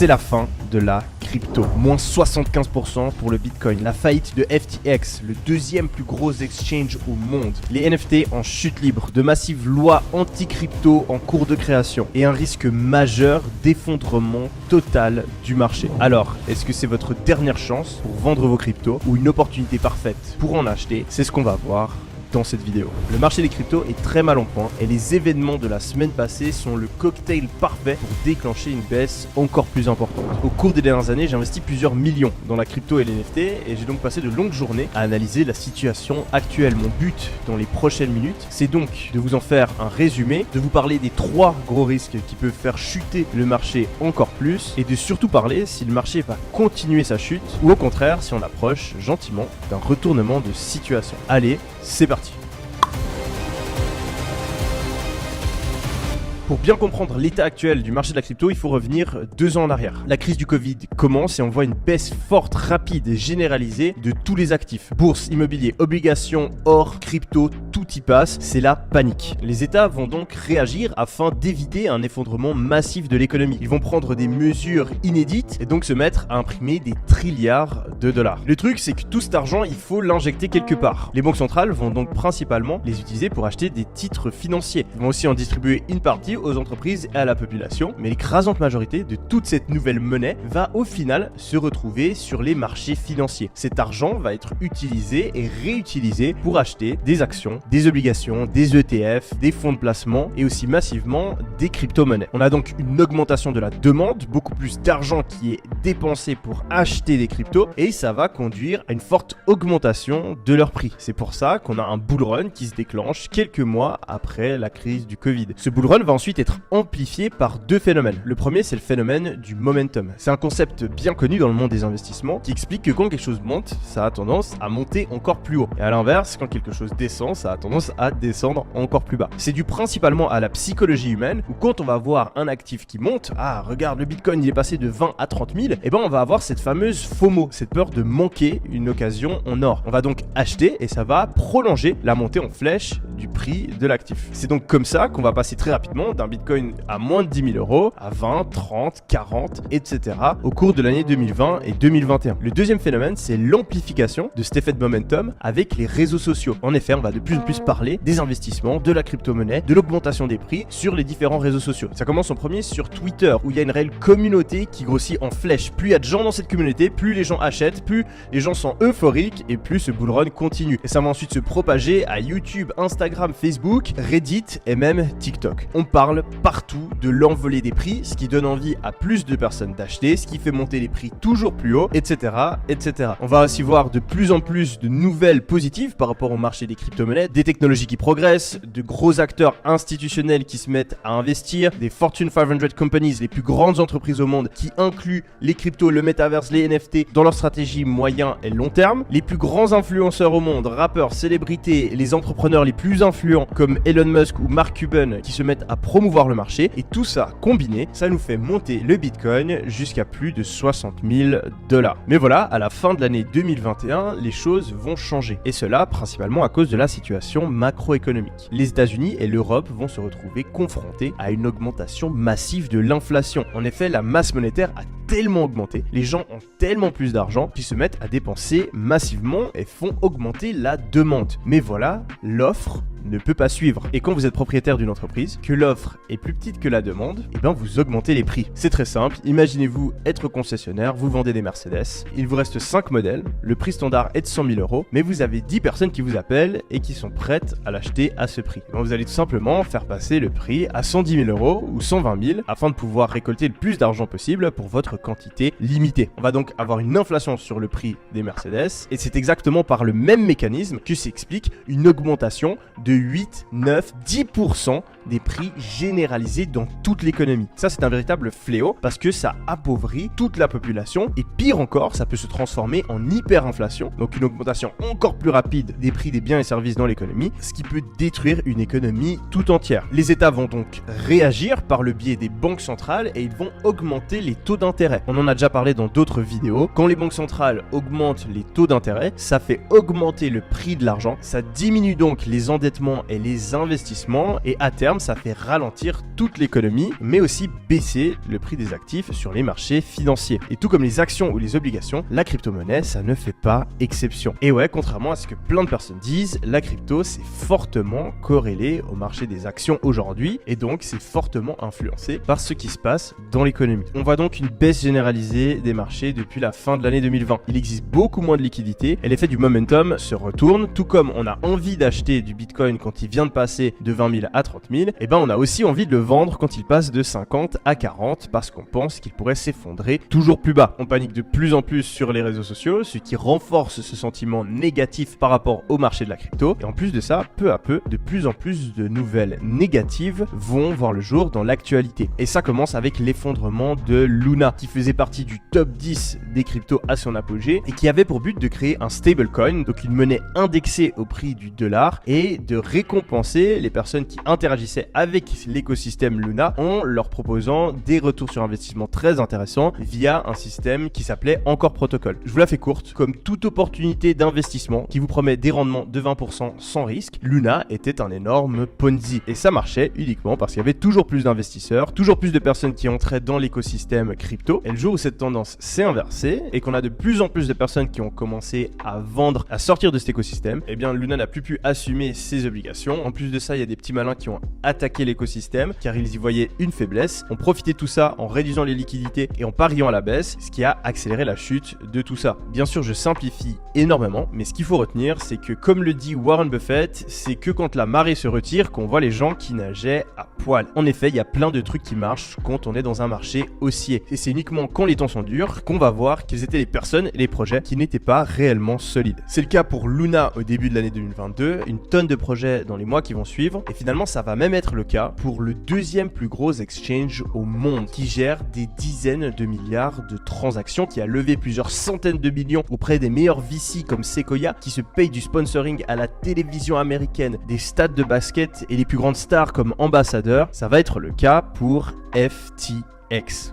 C'est la fin de la crypto. Moins 75% pour le Bitcoin. La faillite de FTX, le deuxième plus gros exchange au monde. Les NFT en chute libre. De massives lois anti-crypto en cours de création. Et un risque majeur d'effondrement total du marché. Alors, est-ce que c'est votre dernière chance pour vendre vos cryptos ou une opportunité parfaite pour en acheter? C'est ce qu'on va voir dans cette vidéo. Le marché des cryptos est très mal en point et les événements de la semaine passée sont le cocktail parfait pour déclencher une baisse encore plus importante. Au cours des dernières années, j'ai investi plusieurs millions dans la crypto et les NFT et j'ai donc passé de longues journées à analyser la situation actuelle. Mon but dans les prochaines minutes, c'est donc de vous en faire un résumé, de vous parler des 3 gros risques qui peuvent faire chuter le marché encore plus et de surtout parler si le marché va continuer sa chute ou au contraire si on approche gentiment d'un retournement de situation. Allez, c'est parti. Pour bien comprendre l'état actuel du marché de la crypto, il faut revenir 2 ans en arrière. La crise du Covid commence et on voit une baisse forte, rapide et généralisée de tous les actifs. Bourse, immobilier, obligations, or, crypto, tout y passe, c'est la panique. Les États vont donc réagir afin d'éviter un effondrement massif de l'économie. Ils vont prendre des mesures inédites et donc se mettre à imprimer des trilliards de dollars. Le truc, c'est que tout cet argent, il faut l'injecter quelque part. Les banques centrales vont donc principalement les utiliser pour acheter des titres financiers. Ils vont aussi en distribuer une partie aux entreprises et à la population, mais l'écrasante majorité de toute cette nouvelle monnaie va au final se retrouver sur les marchés financiers. Cet argent va être utilisé et réutilisé pour acheter des actions, des obligations, des ETF, des fonds de placement et aussi massivement des crypto-monnaies. On a donc une augmentation de la demande, beaucoup plus d'argent qui est dépensé pour acheter des cryptos et ça va conduire à une forte augmentation de leur prix. C'est pour ça qu'on a un bull run qui se déclenche quelques mois après la crise du Covid. Ce bull run va ensuite être amplifié par 2 phénomènes. Le premier, c'est le phénomène du momentum. C'est un concept bien connu dans le monde des investissements qui explique que quand quelque chose monte, ça a tendance à monter encore plus haut. Et à l'inverse, quand quelque chose descend, ça a tendance à descendre encore plus bas. C'est dû principalement à la psychologie humaine où quand on va voir un actif qui monte, ah regarde le Bitcoin il est passé de 20 à 30 000, et ben on va avoir cette fameuse FOMO, cette peur de manquer une occasion en or. On va donc acheter et ça va prolonger la montée en flèche du prix de l'actif. C'est donc comme ça qu'on va passer très rapidement d'un Bitcoin à moins de 10 000 euros à 20, 30, 40, etc. au cours de l'année 2020 et 2021. Le deuxième phénomène, c'est l'amplification de cet effet de momentum avec les réseaux sociaux. En effet, on va de plus en plus parler des investissements, de la crypto-monnaie, de l'augmentation des prix sur les différents réseaux sociaux. Ça commence en premier sur Twitter, où il y a une réelle communauté qui grossit en flèche. Plus il y a de gens dans cette communauté, plus les gens achètent, plus les gens sont euphoriques et plus ce bull run continue. Et ça va ensuite se propager à YouTube, Instagram, Facebook, Reddit et même TikTok. On parle partout de l'envolée des prix, ce qui donne envie à plus de personnes d'acheter, ce qui fait monter les prix toujours plus haut, etc., etc. On va aussi voir de plus en plus de nouvelles positives par rapport au marché des crypto-monnaies, des technologies qui progressent, de gros acteurs institutionnels qui se mettent à investir, des Fortune 500 companies, les plus grandes entreprises au monde qui incluent les cryptos, le metaverse, les NFT dans leur stratégie moyen et long terme, les plus grands influenceurs au monde, rappeurs, célébrités, les entrepreneurs les plus influents comme Elon Musk ou Mark Cuban qui se mettent à promouvoir le marché, et tout ça combiné, ça nous fait monter le Bitcoin jusqu'à plus de 60 000 $. Mais voilà, à la fin de l'année 2021, les choses vont changer, et cela principalement à cause de la situation macroéconomique. Les États-Unis et l'Europe vont se retrouver confrontés à une augmentation massive de l'inflation. En effet, la masse monétaire a tellement augmenté, les gens ont tellement plus d'argent qu'ils se mettent à dépenser massivement et font augmenter la demande. Mais voilà, l'offre ne peut pas suivre. Et quand vous êtes propriétaire d'une entreprise, que l'offre est plus petite que la demande, et bien vous augmentez les prix. C'est très simple, imaginez-vous être concessionnaire, vous vendez des Mercedes, il vous reste 5 modèles, le prix standard est de 100 000 euros, mais vous avez 10 personnes qui vous appellent et qui sont prêtes à l'acheter à ce prix. Donc vous allez tout simplement faire passer le prix à 110 000 euros ou 120 000 afin de pouvoir récolter le plus d'argent possible pour votre quantité limitée. On va donc avoir une inflation sur le prix des Mercedes et c'est exactement par le même mécanisme que s'explique une augmentation de 8, 9, 10% des prix généralisés dans toute l'économie. Ça, c'est un véritable fléau parce que ça appauvrit toute la population et pire encore, ça peut se transformer en hyperinflation, donc une augmentation encore plus rapide des prix des biens et services dans l'économie, ce qui peut détruire une économie tout entière. Les États vont donc réagir par le biais des banques centrales et ils vont augmenter les taux d'intérêt. On en a déjà parlé dans d'autres vidéos. Quand les banques centrales augmentent les taux d'intérêt, ça fait augmenter le prix de l'argent, ça diminue donc les endettements et les investissements et à terme, terme, ça fait ralentir toute l'économie, mais aussi baisser le prix des actifs sur les marchés financiers. Et tout comme les actions ou les obligations, la crypto-monnaie, ça ne fait pas exception. Et ouais, contrairement à ce que plein de personnes disent, la crypto, c'est fortement corrélé au marché des actions aujourd'hui, et donc c'est fortement influencé par ce qui se passe dans l'économie. On voit donc une baisse généralisée des marchés depuis la fin de l'année 2020. Il existe beaucoup moins de liquidités, et l'effet du momentum se retourne, tout comme on a envie d'acheter du Bitcoin quand il vient de passer de 20 000 à 30 000, et ben on a aussi envie de le vendre quand il passe de 50 à 40 parce qu'on pense qu'il pourrait s'effondrer toujours plus bas. On panique de plus en plus sur les réseaux sociaux, ce qui renforce ce sentiment négatif par rapport au marché de la crypto. Et en plus de ça, peu à peu, de plus en plus de nouvelles négatives vont voir le jour dans l'actualité. Et ça commence avec l'effondrement de Luna, qui faisait partie du top 10 des cryptos à son apogée et qui avait pour but de créer un stablecoin, donc une monnaie indexée au prix du dollar, et de récompenser les personnes qui interagissaient avec l'écosystème Luna en leur proposant des retours sur investissement très intéressants via un système qui s'appelait Encore Protocol. Je vous la fais courte, comme toute opportunité d'investissement qui vous promet des rendements de 20% sans risque, Luna était un énorme Ponzi. Et ça marchait uniquement parce qu'il y avait toujours plus d'investisseurs, toujours plus de personnes qui entraient dans l'écosystème crypto. Et le jour où cette tendance s'est inversée et qu'on a de plus en plus de personnes qui ont commencé à vendre, à sortir de cet écosystème, eh bien Luna n'a plus pu assumer ses obligations. En plus de ça, il y a des petits malins qui ont attaqué l'écosystème car ils y voyaient une faiblesse, ont profité de tout ça en réduisant les liquidités et en pariant à la baisse, ce qui a accéléré la chute de tout ça. Bien sûr, je simplifie énormément, mais ce qu'il faut retenir, c'est que comme le dit Warren Buffett, c'est que quand la marée se retire qu'on voit les gens qui nageaient à poil. En effet, il y a plein de trucs qui marchent quand on est dans un marché haussier. Et c'est uniquement quand les temps sont durs qu'on va voir quelles étaient les personnes et les projets qui n'étaient pas réellement solides. C'est le cas pour Luna au début de l'année 2022, une tonne de projets dans les mois qui vont suivre, et finalement ça va même être le cas pour le deuxième plus gros exchange au monde, qui gère des dizaines de milliards de transactions, qui a levé plusieurs centaines de millions auprès des meilleurs VC comme Sequoia, qui se payent du sponsoring à la télévision américaine, des stades de basket et les plus grandes stars comme ambassadeurs. Ça va être le cas pour FTX.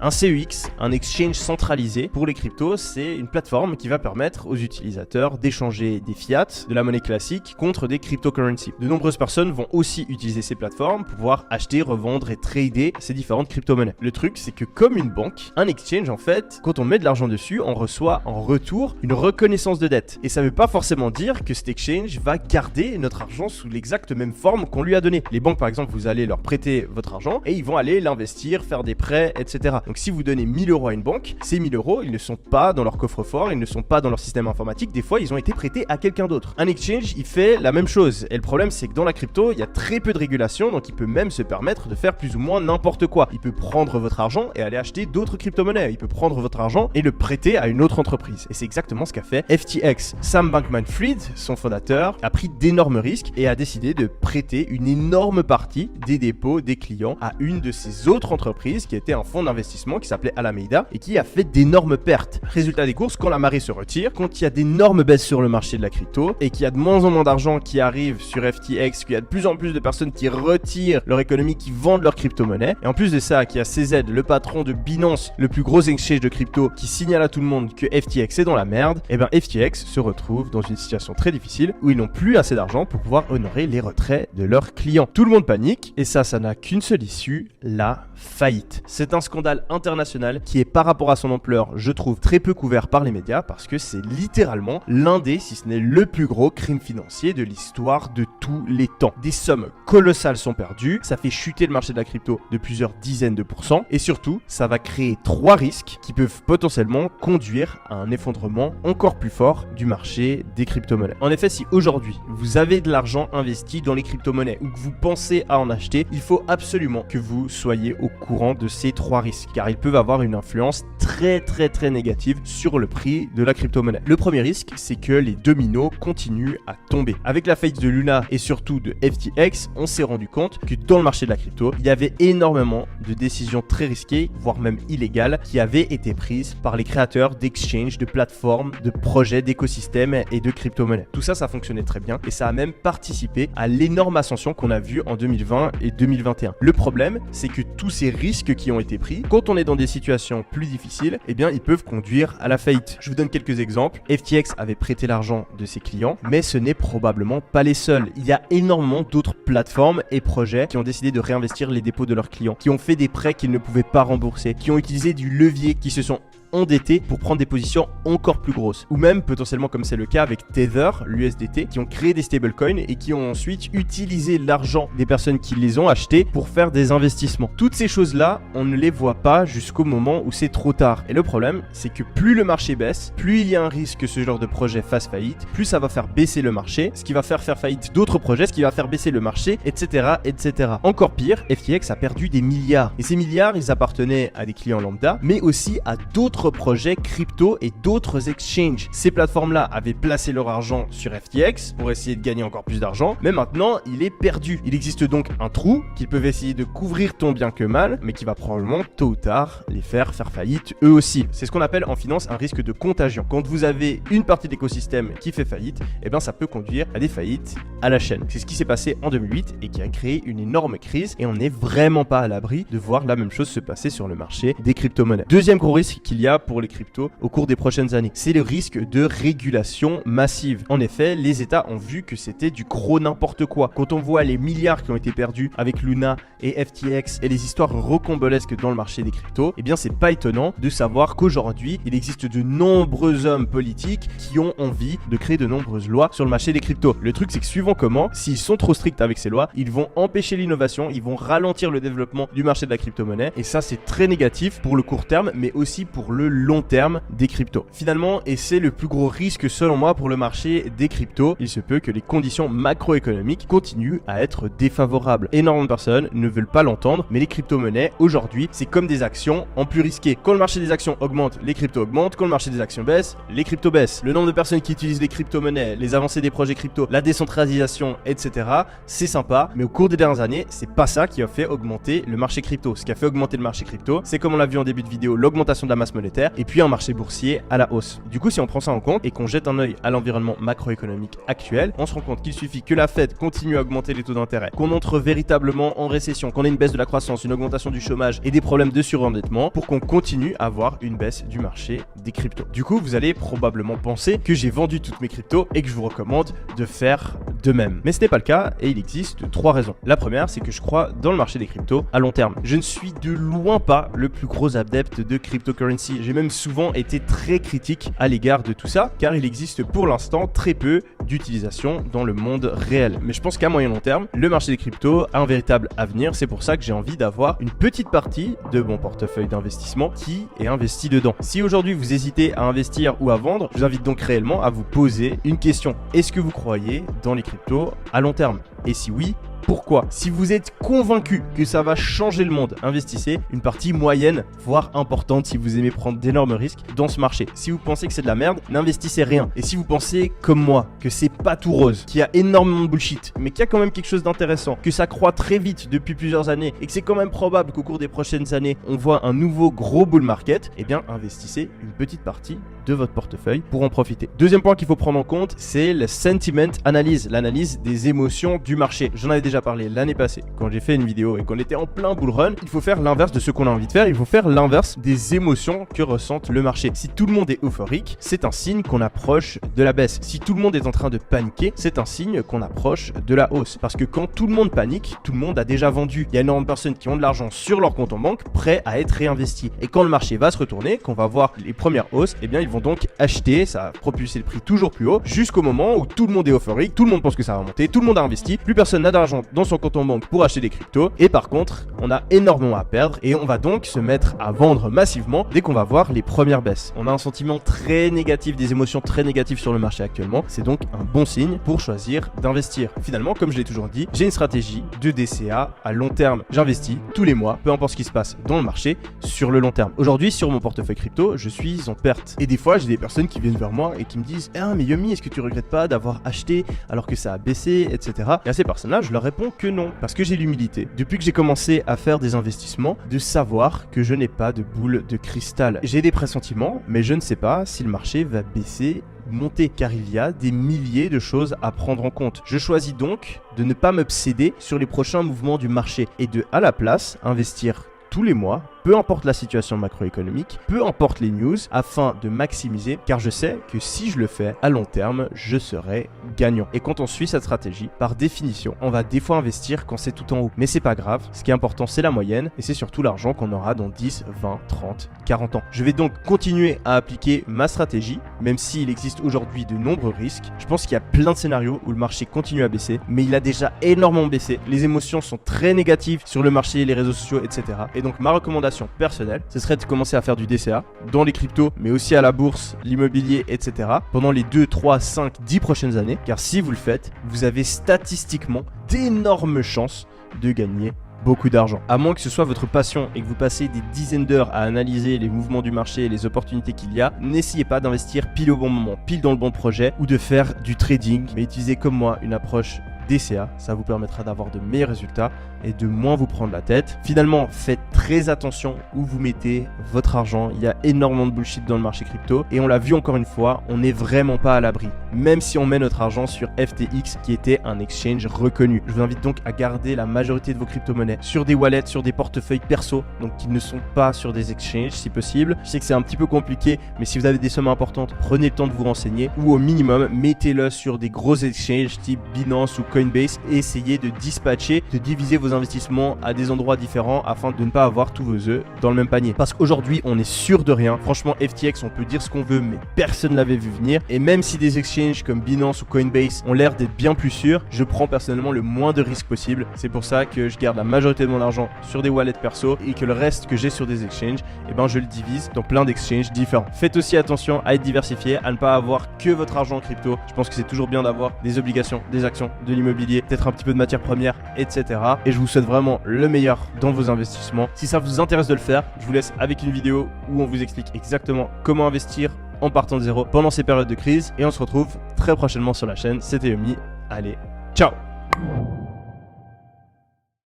Un CEX, un exchange centralisé pour les cryptos, c'est une plateforme qui va permettre aux utilisateurs d'échanger des fiat, de la monnaie classique, contre des cryptocurrencies. De nombreuses personnes vont aussi utiliser ces plateformes pour pouvoir acheter, revendre et trader ces différentes crypto-monnaies. Le truc, c'est que comme une banque, un exchange, en fait, quand on met de l'argent dessus, on reçoit en retour une reconnaissance de dette. Et ça ne veut pas forcément dire que cet exchange va garder notre argent sous l'exacte même forme qu'on lui a donné. Les banques, par exemple, vous allez leur prêter votre argent et ils vont aller l'investir, faire des prêts, etc. Donc si vous donnez 1000 euros à une banque, ces 1000 euros, ils ne sont pas dans leur coffre-fort, ils ne sont pas dans leur système informatique, des fois ils ont été prêtés à quelqu'un d'autre. Un exchange, il fait la même chose, et le problème c'est que dans la crypto, il y a très peu de régulation, donc il peut même se permettre de faire plus ou moins n'importe quoi. Il peut prendre votre argent et aller acheter d'autres crypto-monnaies, il peut prendre votre argent et le prêter à une autre entreprise, et c'est exactement ce qu'a fait FTX. Sam Bankman-Fried, son fondateur, a pris d'énormes risques et a décidé de prêter une énorme partie des dépôts des clients à une de ces autres entreprises qui était un fonds d'investissement qui s'appelait Alameda et qui a fait d'énormes pertes. Résultat des courses, quand la marée se retire, quand il y a d'énormes baisses sur le marché de la crypto et qu'il y a de moins en moins d'argent qui arrive sur FTX, qu'il y a de plus en plus de personnes qui retirent leur économie, qui vendent leur crypto-monnaie, et en plus de ça, qu'il y a CZ, le patron de Binance, le plus gros exchange de crypto, qui signale à tout le monde que FTX est dans la merde, et bien FTX se retrouve dans une situation très difficile où ils n'ont plus assez d'argent pour pouvoir honorer les retraits de leurs clients. Tout le monde panique et ça n'a qu'une seule issue, la faillite. C'est un scandale international qui est par rapport à son ampleur, je trouve, très peu couvert par les médias parce que c'est littéralement l'un des, si ce n'est le plus gros crime financier de l'histoire de tous les temps. Des sommes colossales sont perdues, ça fait chuter le marché de la crypto de plusieurs dizaines de pourcents et surtout, ça va créer 3 risques qui peuvent potentiellement conduire à un effondrement encore plus fort du marché des crypto-monnaies. En effet, si aujourd'hui, vous avez de l'argent investi dans les crypto-monnaies ou que vous pensez à en acheter, il faut absolument que vous soyez au courant de ces 3 risques car ils peuvent avoir une influence très négative sur le prix de la crypto-monnaie. Le premier risque, c'est que les dominos continuent à tomber. Avec la faillite de Luna et surtout de FTX, on s'est rendu compte que dans le marché de la crypto, il y avait énormément de décisions très risquées, voire même illégales, qui avaient été prises par les créateurs d'exchanges, de plateformes, de projets, d'écosystèmes et de crypto-monnaies. Tout ça, ça fonctionnait très bien et ça a même participé à l'énorme ascension qu'on a vue en 2020 et 2021. Le problème, c'est que tous ces risques qui ont été pris, quand on est dans des situations plus difficiles, difficiles, eh bien ils peuvent conduire à la faillite. Je vous donne quelques exemples. FTX avait prêté l'argent de ses clients, mais ce n'est probablement pas les seuls. Il y a énormément d'autres plateformes et projets qui ont décidé de réinvestir les dépôts de leurs clients, qui ont fait des prêts qu'ils ne pouvaient pas rembourser, qui ont utilisé du levier, qui se sont endettés pour prendre des positions encore plus grosses. Ou même potentiellement comme c'est le cas avec Tether, l'USDT, qui ont créé des stablecoins et qui ont ensuite utilisé l'argent des personnes qui les ont achetés pour faire des investissements. Toutes ces choses-là, on ne les voit pas jusqu'au moment où c'est trop tard. Et le problème, c'est que plus le marché baisse, plus il y a un risque que ce genre de projet fasse faillite, plus ça va faire baisser le marché, ce qui va faire faillite d'autres projets, ce qui va faire baisser le marché, etc., etc. Encore pire, FTX a perdu des milliards. Et ces milliards, ils appartenaient à des clients lambda, mais aussi à d'autres projets crypto et d'autres exchanges. Ces plateformes-là avaient placé leur argent sur FTX pour essayer de gagner encore plus d'argent, mais maintenant il est perdu. Il existe donc un trou qu'ils peuvent essayer de couvrir tant bien que mal, mais qui va probablement tôt ou tard les faire faillite eux aussi. C'est ce qu'on appelle en finance un risque de contagion. Quand vous avez une partie de l'écosystème qui fait faillite, eh bien ça peut conduire à des faillites à la chaîne. C'est ce qui s'est passé en 2008 et qui a créé une énorme crise, et on n'est vraiment pas à l'abri de voir la même chose se passer sur le marché des crypto-monnaies. Deuxième gros risque qu'il y a pour les cryptos au cours des prochaines années, c'est le risque de régulation massive. En effet, les États ont vu que c'était du gros n'importe quoi. Quand on voit les milliards qui ont été perdus avec Luna et FTX et les histoires rocambolesques dans le marché des cryptos, eh bien c'est pas étonnant de savoir qu'aujourd'hui, il existe de nombreux hommes politiques qui ont envie de créer de nombreuses lois sur le marché des cryptos. Le truc, c'est que suivant comment, s'ils sont trop stricts avec ces lois, ils vont empêcher l'innovation, ils vont ralentir le développement du marché de la crypto-monnaie, et ça c'est très négatif pour le court terme, mais aussi pour le long terme des cryptos. Finalement, et c'est le plus gros risque selon moi pour le marché des cryptos, il se peut que les conditions macroéconomiques continuent à être défavorables. Énormément de personnes ne veulent pas l'entendre, mais les crypto-monnaies aujourd'hui, c'est comme des actions en plus risquées. Quand le marché des actions augmente, les cryptos augmentent. Quand le marché des actions baisse, les cryptos baissent. Le nombre de personnes qui utilisent les crypto-monnaies, les avancées des projets crypto, la décentralisation, etc., c'est sympa, mais au cours des dernières années, c'est pas ça qui a fait augmenter le marché crypto. Ce qui a fait augmenter le marché crypto, c'est, comme on l'a vu en début de vidéo, l'augmentation de la masse monétaire et puis un marché boursier à la hausse. Du coup, si on prend ça en compte et qu'on jette un œil à l'environnement macroéconomique actuel, on se rend compte qu'il suffit que la Fed continue à augmenter les taux d'intérêt, qu'on entre véritablement en récession, qu'on ait une baisse de la croissance, une augmentation du chômage et des problèmes de surendettement pour qu'on continue à avoir une baisse du marché des cryptos. Du coup, vous allez probablement penser que j'ai vendu toutes mes cryptos et que je vous recommande de faire de même. Mais ce n'est pas le cas, et il existe 3 raisons. La première, c'est que je crois dans le marché des cryptos à long terme. Je ne suis de loin pas le plus gros adepte de cryptocurrency. J'ai même souvent été très critique à l'égard de tout ça, car il existe pour l'instant très peu d'utilisation dans le monde réel. Mais je pense qu'à moyen long terme, le marché des cryptos a un véritable avenir. C'est pour ça que j'ai envie d'avoir une petite partie de mon portefeuille d'investissement qui est investi dedans. Si aujourd'hui vous hésitez à investir ou à vendre, je vous invite donc réellement à vous poser une question. Est-ce que vous croyez dans les cryptos à long terme? Et si oui, pourquoi? Si vous êtes convaincu que ça va changer le monde, investissez une partie moyenne, voire importante si vous aimez prendre d'énormes risques dans ce marché. Si vous pensez que c'est de la merde, n'investissez rien. Et si vous pensez, comme moi, que c'est pas tout rose, qu'il y a énormément de bullshit, mais qu'il y a quand même quelque chose d'intéressant, que ça croît très vite depuis plusieurs années et que c'est quand même probable qu'au cours des prochaines années, on voit un nouveau gros bull market, eh bien investissez une petite partie de votre portefeuille pour en profiter. Deuxième point qu'il faut prendre en compte, c'est le sentiment analyse, l'analyse des émotions du marché. J'en avais déjà parlé l'année passée quand j'ai fait une vidéo et qu'on était en plein bull run. Il faut faire l'inverse de ce qu'on a envie de faire, il faut faire l'inverse des émotions que ressente le marché. Si tout le monde est euphorique, c'est un signe qu'on approche de la baisse. Si tout le monde est en train de paniquer, c'est un signe qu'on approche de la hausse. Parce que quand tout le monde panique, tout le monde a déjà vendu. Il y a énormément de personnes qui ont de l'argent sur leur compte en banque prêts à être réinvestis. Et quand le marché va se retourner, qu'on va voir les premières hausses, eh bien ils vont donc acheter, ça va propulser le prix toujours plus haut jusqu'au moment où tout le monde est euphorique, tout le monde pense que ça va monter, tout le monde a investi, plus personne n'a d'argent dans son compte en banque pour acheter des cryptos, et par contre on a énormément à perdre et on va donc se mettre à vendre massivement dès qu'on va voir les premières baisses. On a un sentiment très négatif, des émotions très négatives sur le marché actuellement, c'est donc un bon signe pour choisir d'investir. Finalement, comme je l'ai toujours dit, j'ai une stratégie de DCA à long terme. J'investis tous les mois, peu importe ce qui se passe dans le marché, sur le long terme. Aujourd'hui, sur mon portefeuille crypto, je suis en perte. Et des fois, j'ai des personnes qui viennent vers moi et qui me disent « Ah mais Yomi, est-ce que tu regrettes pas d'avoir acheté alors que ça a baissé, etc. » Et à ces personnes-là, je leur réponds que non, parce que j'ai l'humilité. Depuis que j'ai commencé à faire des investissements, de savoir que je n'ai pas de boule de cristal. J'ai des pressentiments, mais je ne sais pas si le marché va baisser monter, car il y a des milliers de choses à prendre en compte. Je choisis donc de ne pas m'obséder sur les prochains mouvements du marché et de, à la place, investir tous les mois peu importe la situation macroéconomique, peu importe les news, afin de maximiser, car je sais que si je le fais à long terme, je serai gagnant. Et quand on suit cette stratégie, par définition, on va des fois investir quand c'est tout en haut. Mais c'est pas grave, ce qui est important c'est la moyenne, et c'est surtout l'argent qu'on aura dans 10, 20, 30, 40 ans. Je vais donc continuer à appliquer ma stratégie, même s'il existe aujourd'hui de nombreux risques. Je pense qu'il y a plein de scénarios où le marché continue à baisser, mais il a déjà énormément baissé. Les émotions sont très négatives sur le marché, les réseaux sociaux, etc. Et donc ma recommandation personnelle, ce serait de commencer à faire du DCA dans les cryptos, mais aussi à la bourse, l'immobilier, etc. pendant les 2, 3, 5, 10 prochaines années. Car si vous le faites, vous avez statistiquement d'énormes chances de gagner beaucoup d'argent. À moins que ce soit votre passion et que vous passez des dizaines d'heures à analyser les mouvements du marché et les opportunités qu'il y a, n'essayez pas d'investir pile au bon moment, pile dans le bon projet ou de faire du trading, mais utilisez comme moi une approche DCA, ça vous permettra d'avoir de meilleurs résultats et de moins vous prendre la tête. Finalement, faites très attention où vous mettez votre argent. Il y a énormément de bullshit dans le marché crypto et on l'a vu encore une fois, on n'est vraiment pas à l'abri. Même si on met notre argent sur FTX qui était un exchange reconnu. Je vous invite donc à garder la majorité de vos crypto-monnaies sur des wallets, sur des portefeuilles perso, donc qui ne sont pas sur des exchanges si possible. Je sais que c'est un petit peu compliqué, mais si vous avez des sommes importantes, prenez le temps de vous renseigner ou au minimum, mettez-le sur des gros exchanges type Binance ou Coinbase et essayez de dispatcher, de diviser vos investissements à des endroits différents afin de ne pas avoir tous vos œufs dans le même panier. Parce qu'aujourd'hui, on est sûr de rien. Franchement, FTX, on peut dire ce qu'on veut, mais personne ne l'avait vu venir. Et même si des exchanges comme Binance ou Coinbase ont l'air d'être bien plus sûrs, je prends personnellement le moins de risques possible. C'est pour ça que je garde la majorité de mon argent sur des wallets perso et que le reste que j'ai sur des exchanges, je le divise dans plein d'exchanges différents. Faites aussi attention à être diversifié, à ne pas avoir que votre argent en crypto. Je pense que c'est toujours bien d'avoir des obligations, des actions, de l'immobilier, peut-être un petit peu de matières premières, etc. Et je vous souhaite vraiment le meilleur dans vos investissements. Si ça vous intéresse de le faire, je vous laisse avec une vidéo où on vous explique exactement comment investir en partant de zéro pendant ces périodes de crise. Et on se retrouve très prochainement sur la chaine. C'était Yomi. Allez, ciao!